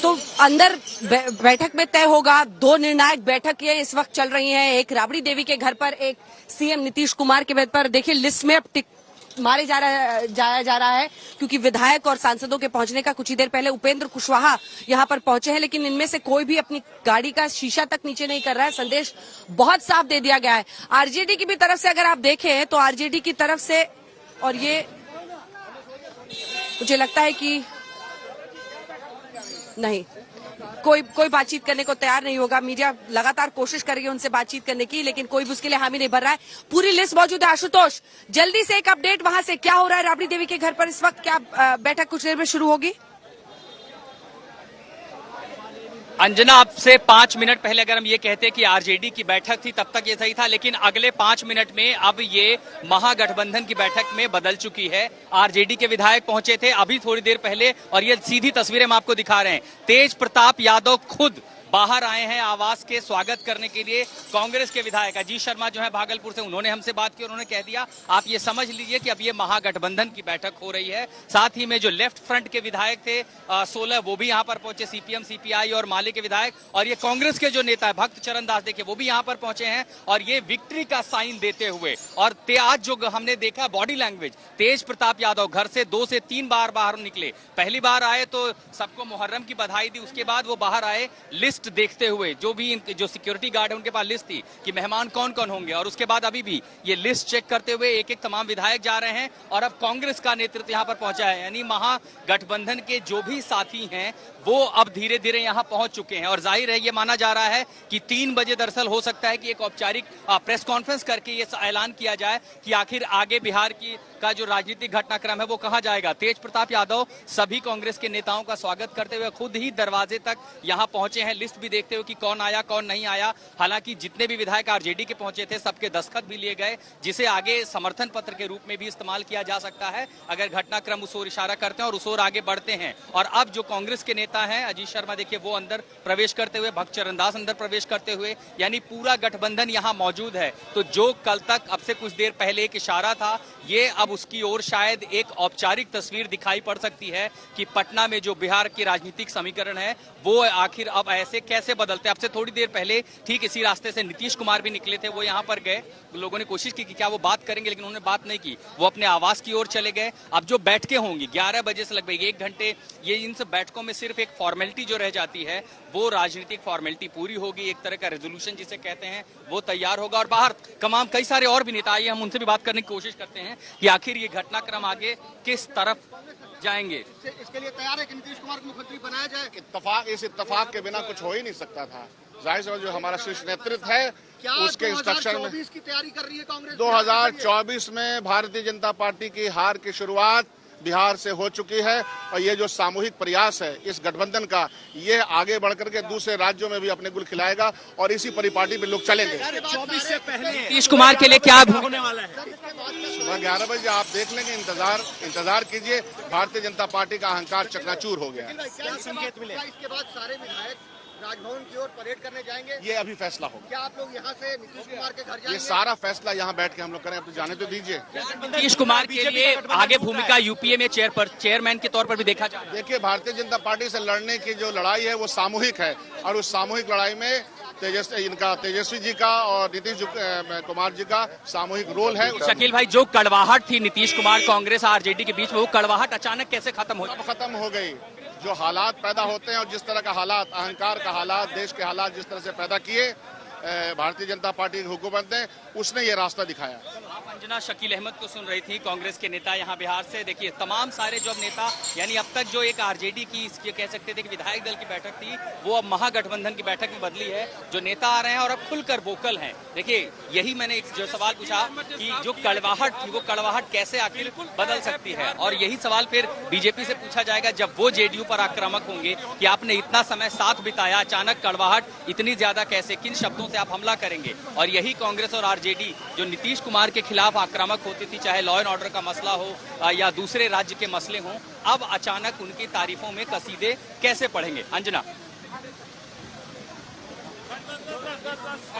तो अंदर बैठक में तय होगा। दो निर्णायक बैठक ये इस वक्त चल रही हैं। एक राबड़ी देवी के घर पर, एक सीएम नीतीश कुमार के घर पर। देखिए लिस्ट में अब टिक मारे जाया जा रहा है, क्योंकि विधायक और सांसदों के पहुंचने का कुछ ही देर पहले उपेंद्र कुशवाहा यहां पर पहुंचे हैं, लेकिन इनमें से कोई भी अपनी गाड़ी का शीशा तक नीचे नहीं कर रहा है। संदेश बहुत साफ दे दिया गया है। आरजेडी की भी तरफ से अगर आप देखें तो आरजेडी की तरफ से, और ये मुझे लगता है कि नहीं, कोई बातचीत करने को तैयार नहीं होगा। मीडिया लगातार कोशिश कर रही है उनसे बातचीत करने की, लेकिन कोई भी उसके लिए हामी नहीं भर रहा है। पूरी लिस्ट मौजूद है। आशुतोष, जल्दी से एक अपडेट वहां से, क्या हो रहा है राबड़ी देवी के घर पर इस वक्त? क्या बैठक कुछ देर में शुरू होगी? अंजना, अब से 5 मिनट पहले अगर हम ये कहते कि आरजेडी की बैठक थी तब तक ये सही था, लेकिन अगले 5 मिनट में अब ये महागठबंधन की बैठक में बदल चुकी है। आरजेडी के विधायक पहुंचे थे अभी थोड़ी देर पहले, और ये सीधी तस्वीरें हम आपको दिखा रहे हैं। तेज प्रताप यादव खुद बाहर आए हैं आवास के स्वागत करने के लिए। कांग्रेस के विधायक अजीत शर्मा जो है भागलपुर से, उन्होंने हमसे बात की, उन्होंने कह दिया आप ये समझ लीजिए कि अब ये महागठबंधन की बैठक हो रही है। साथ ही में जो लेफ्ट फ्रंट के विधायक थे 16, वो भी यहाँ पर पहुंचे, सीपीएम, सीपीआई और माले के विधायक, और ये कांग्रेस के जो नेता है भक्त चरण दास, देखिए वो भी यहाँ पर पहुंचे हैं, और ये विक्ट्री का साइन देते हुए। और आज जो हमने देखा बॉडी लैंग्वेज, तेज प्रताप यादव घर से 2 से 3 बार बाहर निकले। पहली बार आए तो सबको मुहर्रम की बधाई दी, उसके बाद वो बाहर आए लिस्ट देखते हुए, जो भी जो सिक्योरिटी गार्ड है उनके पास लिस्ट थी कि मेहमान कौन कौन होंगे, और उसके बाद अभी भी ये लिस्ट चेक करते हुए एक एक तमाम विधायक जा रहे हैं। और अब कांग्रेस का नेतृत्व यहाँ पर पहुंचा है, यानी महागठबंधन के जो भी साथी हैं वो अब धीरे धीरे यहाँ पहुंच चुके हैं। और जाहिर है ये माना जा रहा है कि 3 बजे दरअसल हो सकता है कि एक औपचारिक प्रेस कॉन्फ्रेंस करके ये ऐलान किया जाए कि आखिर आगे बिहार का जो राजनीतिक घटनाक्रम है वो कहाँ जाएगा। तेज प्रताप यादव सभी कांग्रेस के नेताओं का स्वागत करते हुए खुद ही दरवाजे तक यहाँ पहुंचे हैं, लिस्ट भी देखते हुए कि कौन आया कौन नहीं आया। हालांकि जितने भी विधायक आरजेडी के पहुंचे थे सबके दस्तखत भी लिए गए, जिसे आगे समर्थन पत्र के रूप में भी इस्तेमाल किया जा सकता है अगर घटनाक्रम उस ओर इशारा करते हैं और उस ओर आगे बढ़ते हैं। और अब जो कांग्रेस के नेता हैं अजीत शर्मा, देखिए वो अंदर प्रवेश करते हुए, भक्त चरण दास अंदर प्रवेश करते हुए, यानी पूरा गठबंधन यहाँ मौजूद है। तो जो कल तक अब से कुछ देर पहले एक इशारा था, ये अब उसकी ओर शायद एक औपचारिक तस्वीर दिखाई पड़ सकती है कि पटना में जो बिहार की राजनीतिक समीकरण है वो आखिर अब ऐसे कैसे बदलते। अब से थोड़ी देर पहले ठीक इसी रास्ते से नीतीश कुमार भी निकले थे, वो यहाँ पर गए। लोगों ने कोशिश की कि क्या वो बात करेंगे, लेकिन उन्होंने बात नहीं की, वो अपने आवास की ओर चले गए। अब जो बैठकें होंगी 11 बजे से लगभग 1 घंटे, ये इन सब बैठकों में सिर्फ एक फॉर्मेलिटी जो रह जाती है वो राजनीतिक फॉर्मेलिटी पूरी होगी। एक तरह का रेजोल्यूशन जिसे कहते हैं वो तैयार होगा, और बाहर तमाम कई सारे और भी नेता आइए हम उनसे भी बात करने की कोशिश करते हैं कि आखिर ये घटनाक्रम आगे किस तरफ जाएंगे। इसके लिए तैयार है कि नीतीश कुमार को मुख्यमंत्री बनाया जाए। इस इत्तेफाक के बिना कुछ हो ही नहीं सकता था। जाहिर है जो हमारा शीर्ष नेतृत्व है उसके इंस्ट्रक्शन में की तैयारी कर रही है कांग्रेस। 2024 में भारतीय जनता पार्टी की हार की शुरुआत बिहार से हो चुकी है, और ये जो सामूहिक प्रयास है इस गठबंधन का, ये आगे बढ़कर के दूसरे राज्यों में भी अपने गुल खिलाएगा, और इसी परिपाटी में लोग चलेंगे। 24 से पहले नीतीश कुमार के लिए क्या होने वाला है? सुबह 11 बजे आप देख लेंगे, इंतजार कीजिए। भारतीय जनता पार्टी का अहंकार चकनाचूर हो गया। संकेत मिले इसके बाद सारे विधायक राजभवन की ओर परेड करने जाएंगे, ये अभी फैसला होगा। क्या आप लोग यहाँ से नीतीश कुमार के घर जाएंगे? ये सारा फैसला यहाँ बैठ के हम लोग करें, अब तो जाने तो दीजिए। नीतीश कुमार के लिए आगे भूमिका यूपीए में चेयरमैन के तौर पर भी देखा जा रहा है। देखिए, भारतीय जनता पार्टी से लड़ने की जो लड़ाई है वो सामूहिक है, और उस सामूहिक लड़ाई में तेजस्वी जी का और नीतीश कुमार जी का सामूहिक रोल है। शकील भाई, जो कड़वाहट थी नीतीश कुमार कांग्रेस आरजेडी के बीच में, वो कड़वाहट अचानक कैसे खत्म हो गई? जो हालात पैदा होते हैं और जिस तरह का हालात, अहंकार का हालात, देश के हालात जिस तरह से पैदा किए भारतीय जनता पार्टी की हुकूमत ने, उसने ये रास्ता दिखाया। आप अंजना शकील अहमद को सुन रही थी, कांग्रेस के नेता यहाँ बिहार से। देखिए तमाम सारे जो नेता, यानी अब तक जो एक आरजेडी की कह सकते थे कि विधायक दल की बैठक थी, वो अब महागठबंधन की बैठक में बदली है। जो नेता आ रहे हैं और अब खुलकर वोकल हैं। देखिए यही मैंने जो सवाल पूछा कि जो कड़वाहट थी वो कड़वाहट कैसे आखिर बदल सकती है, और यही सवाल फिर बीजेपी से पूछा जाएगा जब वो जेडीयू पर आक्रामक होंगे कि आपने इतना समय साथ बिताया, अचानक कड़वाहट इतनी ज्यादा कैसे, किन शब्दों से आप हमला करेंगे। और यही कांग्रेस और आरजेडी जो नीतीश कुमार के खिलाफ आक्रामक होती थी, चाहे लॉ एंड ऑर्डर का मसला हो या दूसरे राज्य के मसले हों, अब अचानक उनकी तारीफों में कसीदे कैसे पढ़ेंगे। अंजना।